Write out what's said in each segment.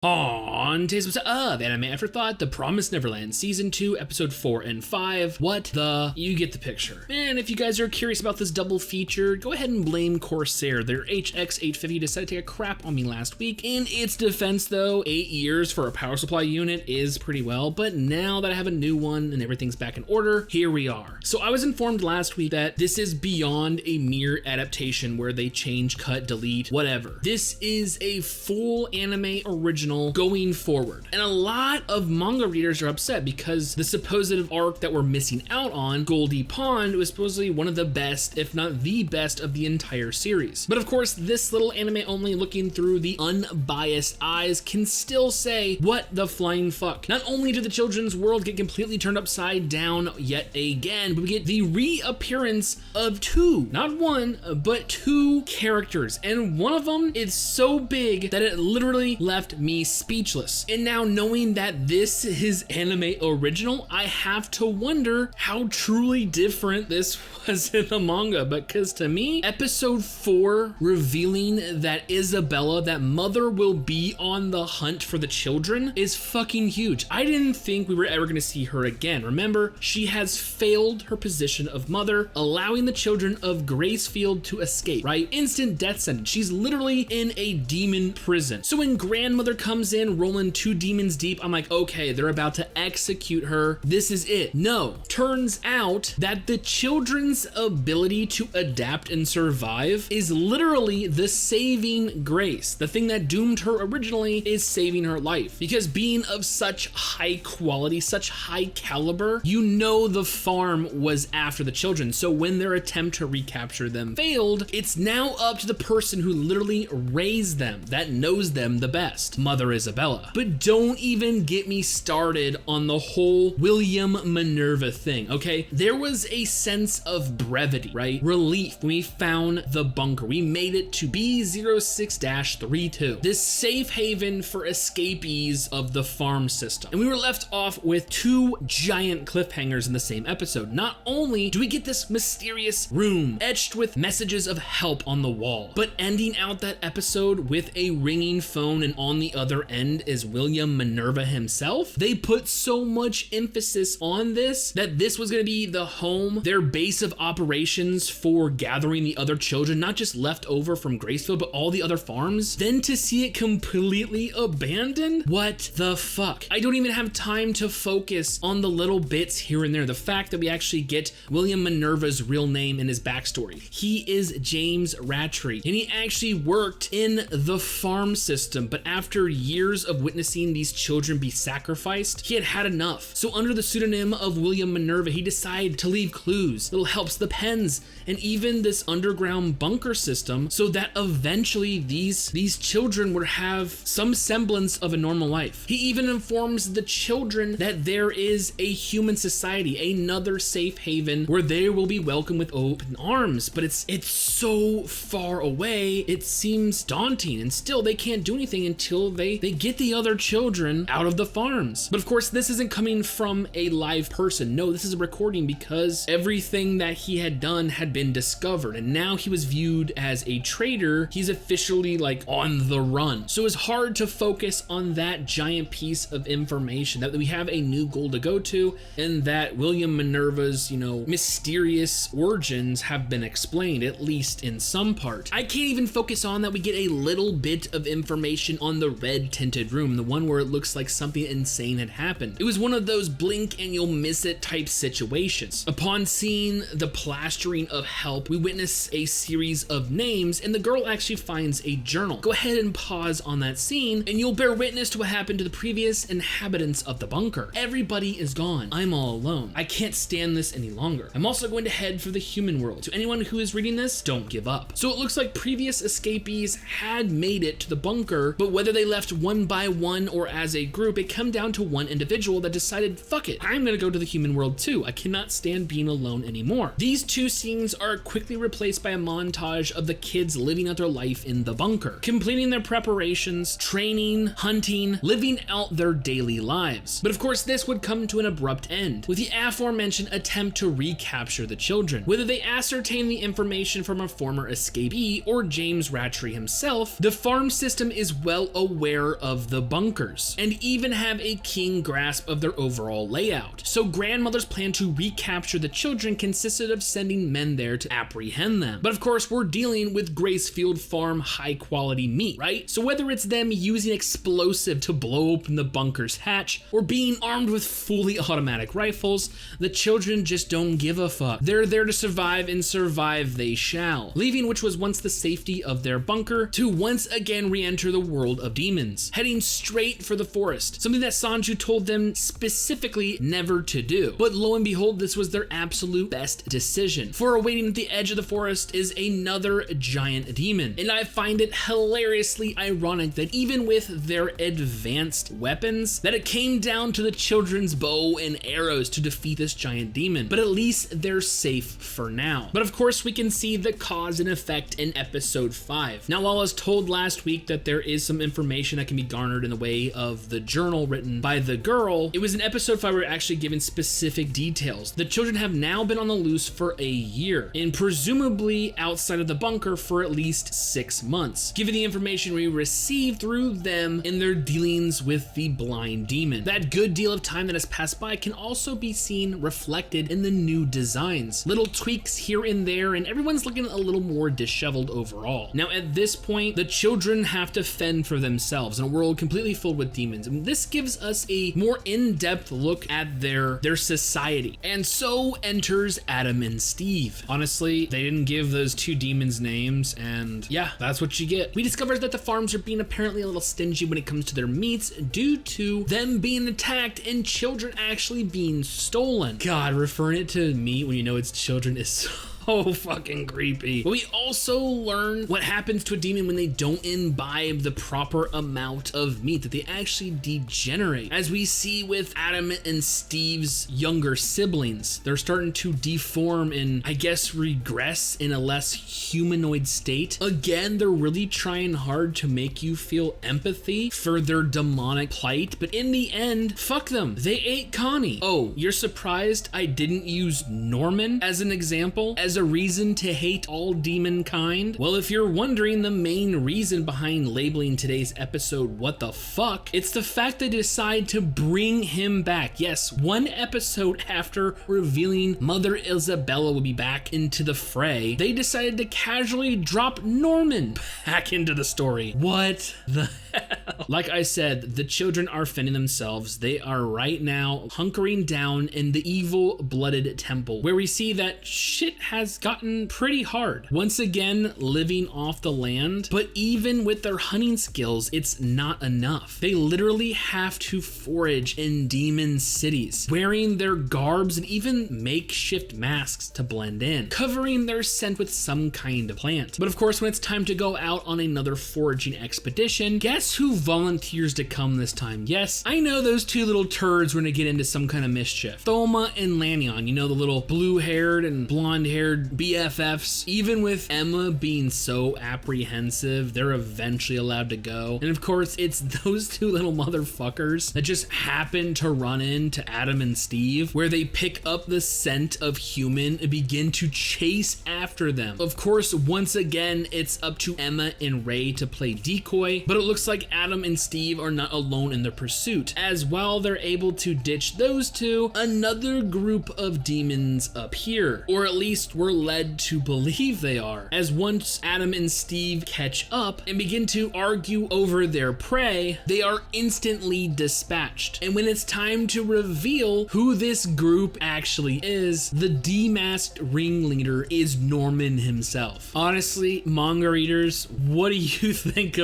On today's episode of Anime Afterthought, The Promised Neverland, Season 2, Episode 4 and 5. What the? You get the picture. And if you guys are curious about this double feature, go ahead and blame Corsair. Their HX850 decided to take a crap on me last week. In its defense though, 8 years for a power supply unit is pretty well, but now that I have a new one and everything's back in order, here we are. So I was informed last week that this is beyond a mere adaptation where they change, cut, delete, whatever. This is a full anime original going forward. And a lot of manga readers are upset because the supposed arc that we're missing out on, Goldie Pond, was supposedly one of the best, if not the best, of the entire series. But of course, this little anime only looking through the unbiased eyes can still say, what the flying fuck? Not only did the children's world get completely turned upside down yet again, but we get the reappearance of two, not one, but two characters. And one of them is so big that it literally left me speechless. And now knowing that this is anime original, I have to wonder how truly different this was in the manga, because to me, episode 4 revealing that Isabella, that mother, will be on the hunt for the children is fucking huge. I didn't think we were ever going to see her again. Remember, she has failed her position of mother, allowing the children of Gracefield to escape, right? Instant death sentence. She's literally in a demon prison. So when grandmother comes in rolling 2 demons deep, I'm like, okay, they're about to execute her. This is it. No. Turns out that the children's ability to adapt and survive is literally the saving grace. The thing that doomed her originally is saving her life. Because being of such high quality, such high caliber, you know the farm was after the children. So when their attempt to recapture them failed, it's now up to the person who literally raised them, that knows them the best, Mother Isabella. But don't even get me started on the whole William Minerva thing, okay? There was a sense of brevity, right? Relief when we found the bunker. We made it to B06-32, this safe haven for escapees of the farm system. And we were left off with 2 giant cliffhangers in the same episode. Not only do we get this mysterious room etched with messages of help on the wall, but ending out that episode with a ringing phone, and on the other end is William Minerva himself. They put so much emphasis on this that this was going to be the home, their base of operations for gathering the other children, not just left over from Gracefield, but all the other farms. Then to see it completely abandoned? What the fuck? I don't even have time to focus on the little bits here and there. The fact that we actually get William Minerva's real name and his backstory. He is James Rattray, and he actually worked in the farm system, but after years of witnessing these children be sacrificed, he had had enough. So under the pseudonym of William Minerva, he decided to leave clues, little helps, the pens, and even this underground bunker system, so that eventually these children would have some semblance of a normal life. He even informs the children that there is a human society, another safe haven where they will be welcomed with open arms, but it's so far away, it seems daunting, and still they can't do anything until they get the other children out of the farms. But of course, this isn't coming from a live person. No, this is a recording, because everything that he had done had been discovered, and now he was viewed as a traitor. He's officially like on the run. So it's hard to focus on that giant piece of information, that we have a new goal to go to, and that William Minerva's, mysterious origins have been explained, at least in some part. I can't even focus on that we get a little bit of information on the red tinted room, the one where it looks like something insane had happened. It was one of those blink and you'll miss it type situations. Upon seeing the plastering of help, we witness a series of names, and the girl actually finds a journal. Go ahead and pause on that scene, and you'll bear witness to what happened to the previous inhabitants of the bunker. Everybody is gone. I'm all alone. I can't stand this any longer. I'm also going to head for the human world. To anyone who is reading this, don't give up. So it looks like previous escapees had made it to the bunker, but whether they left one by one or as a group, it came down to one individual that decided, fuck it, I'm gonna go to the human world too. I cannot stand being alone anymore. These 2 scenes are quickly replaced by a montage of the kids living out their life in the bunker, completing their preparations, training, hunting, living out their daily lives. But of course, this would come to an abrupt end with the aforementioned attempt to recapture the children. Whether they ascertain the information from a former escapee or James Rattray himself, the farm system is well aware of of the bunkers, and even have a keen grasp of their overall layout. So grandmother's plan to recapture the children consisted of sending men there to apprehend them. But of course, we're dealing with Gracefield Farm high quality meat, right? So whether it's them using explosive to blow open the bunker's hatch or being armed with fully automatic rifles, the children just don't give a fuck. They're there to survive, and survive they shall, leaving which was once the safety of their bunker to once again re-enter the world of demons, heading straight for the forest, something that Sanju told them specifically never to do. But lo and behold, this was their absolute best decision, for awaiting at the edge of the forest is another giant demon. And I find it hilariously ironic that even with their advanced weapons, that it came down to the children's bow and arrows to defeat this giant demon. But at least they're safe for now. But of course, we can see the cause and effect in episode 5. Now, while I was told last week that there is some information that can be garnered in the way of the journal written by the girl, it was in episode 5 we were actually given specific details. The children have now been on the loose for a year, and presumably outside of the bunker for at least 6 months, given the information we received through them in their dealings with the blind demon. That good deal of time that has passed by can also be seen reflected in the new designs. Little tweaks here and there, and everyone's looking a little more disheveled overall. Now at this point, the children have to fend for themselves in a world completely filled with demons, and this gives us a more in-depth look at their society. And so enters Adam and Steve. Honestly, they didn't give those two demons names, and yeah, that's what you get. We discover that the farms are being apparently a little stingy when it comes to their meats due to them being attacked and children actually being stolen. God, referring it to meat when you know it's children is so fucking creepy. But we also learn what happens to a demon when they don't imbibe the proper amount of meat, that they actually degenerate. As we see with Adam and Steve's younger siblings, they're starting to deform and I guess regress in a less humanoid state. Again, they're really trying hard to make you feel empathy for their demonic plight, but in the end, fuck them. They ate Connie. Oh, you're surprised I didn't use Norman as an example, as a reason to hate all demon kind? Well, if you're wondering the main reason behind labeling today's episode what the fuck, it's the fact they decide to bring him back. Yes, one episode after revealing Mother Isabella will be back into the fray, they decided to casually drop Norman back into the story. What the hell? Like I said, the children are fending themselves. They are right now hunkering down in the evil-blooded temple, where we see that shit has gotten pretty hard. Once again, living off the land, but even with their hunting skills, it's not enough. They literally have to forage in demon cities, wearing their garbs and even makeshift masks to blend in, covering their scent with some kind of plant. But of course, when it's time to go out on another foraging expedition, guess who volunteers to come this time? Yes, I know those two little turds were gonna get into some kind of mischief. Thoma and Lanyon, you know, the little blue-haired and blonde-haired BFFs. Even with Emma being so apprehensive, they're eventually allowed to go. And of course, it's those two little motherfuckers that just happen to run into Adam and Steve, where they pick up the scent of human and begin to chase after them. Of course, once again, it's up to Emma and Ray to play decoy, but it looks like Adam and Steve are not alone in their pursuit, as while they're able to ditch those two, another group of demons appear, or at least we're led to believe they are, as once Adam and Steve catch up and begin to argue over their prey, they are instantly dispatched. And when it's time to reveal who this group actually is, the demasked ringleader is Norman himself. Honestly, manga readers, what do you think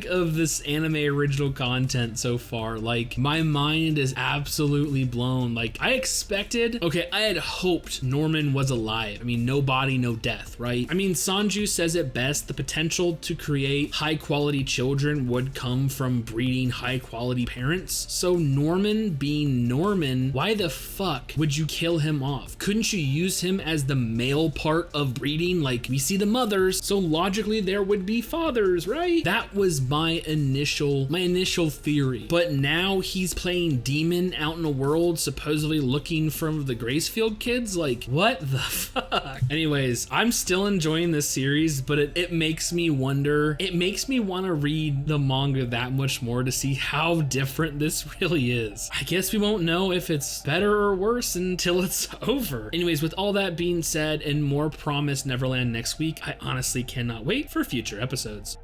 of this anime original content so far? Like, my mind is absolutely blown. Like, I had hoped Norman was alive. I mean, no body, no death, right? I mean, Sanju says it best, the potential to create high quality children would come from breeding high quality parents. So Norman being Norman, why the fuck would you kill him off? Couldn't you use him as the male part of breeding? Like, we see the mothers, so logically there would be fathers, right? That was my initial theory. But now he's playing demon out in the world, supposedly looking for the Gracefield kids. Like, what the fuck? back. Anyways, I'm still enjoying this series, but it makes me wonder, it makes me want to read the manga that much more to see how different this really is. I guess we won't know if it's better or worse until it's over. Anyways, with all that being said and more promised Neverland next week, I honestly cannot wait for future episodes.